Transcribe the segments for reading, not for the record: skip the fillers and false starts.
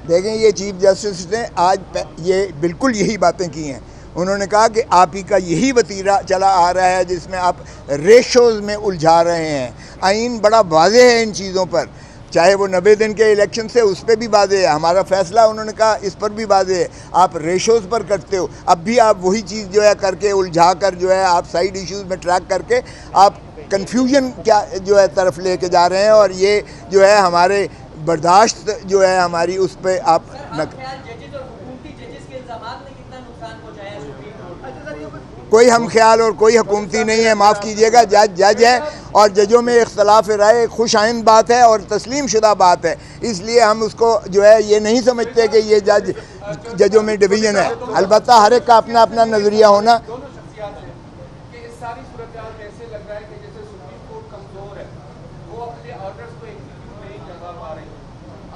دیکھیں یہ chief justice نے آج یہ بالکل یہی باتیں کی ہیں. انہوں نے کہا کہ آپ ہی کا یہی وتیرہ چلا آ رہا ہے جس میں آپ ریشوز میں الجھا رہے ہیں. آئین بڑا واضح ہے ان چیزوں پر، چاہے وہ 90 دن کے الیکشن سے اس پہ بھی واضح ہے، ہمارا فیصلہ انہوں نے کہا اس پر بھی واضح ہے. آپ ریشوز پر کرتے ہو، اب بھی آپ وہی چیز جو ہے کر کے الجھا کر جو ہے آپ سائیڈ ایشوز میں ٹریک کر کے آپ کنفیوژن کیا جو ہے طرف لے کے جا رہے ہیں، اور یہ جو ہے ہمارے برداشت جو ہے ہماری اس پہ آپ کوئی ہم خیال اور کوئی حکومتی نہیں ہے. معاف کیجئے گا، جج ہے اور ججوں میں اختلاف رائے خوش آئند بات ہے اور تسلیم شدہ بات ہے. اس لیے ہم اس کو جو ہے یہ نہیں سمجھتے کہ یہ ججوں میں ڈویژن ہے. البتہ ہر ایک کا اپنا اپنا نظریہ ہونا.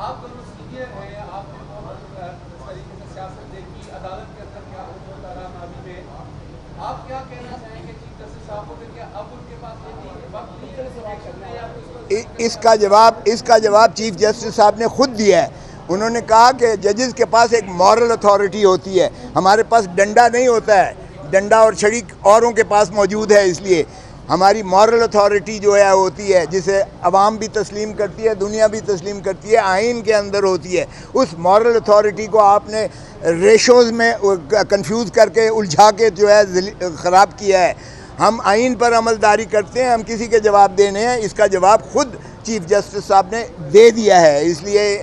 آپ دونوں سینئر ہیں، آپ نے بہت اس طریقے سے سیاست دیکھی، عدالت کے اندر کیا ہوتا رہا ماضی میں. آپ کیا کہنا چاہیں گے چیف جسٹس صاحب کو کہ کیا اب ان کے پاس یہ وقت نہیں ہے اس کا جواب چیف جسٹس صاحب نے خود دیا ہے. انہوں نے کہا کہ ججز کے پاس ایک مورل اتھارٹی ہوتی ہے، ہمارے پاس ڈنڈا نہیں ہوتا ہے. ڈنڈا اور چھڑی اوروں کے پاس موجود ہے، اس لیے ہماری مورل اتھارٹی جو ہے ہوتی ہے جسے عوام بھی تسلیم کرتی ہے، دنیا بھی تسلیم کرتی ہے، آئین کے اندر ہوتی ہے. اس مورل اتھارٹی کو آپ نے ریشوز میں کنفیوز کر کے الجھا کے جو ہے خراب کیا ہے. ہم آئین پر عمل داری کرتے ہیں، ہم کسی کے جواب دینے ہیں. اس کا جواب خود چیف جسٹس صاحب نے دے دیا ہے. اس لیے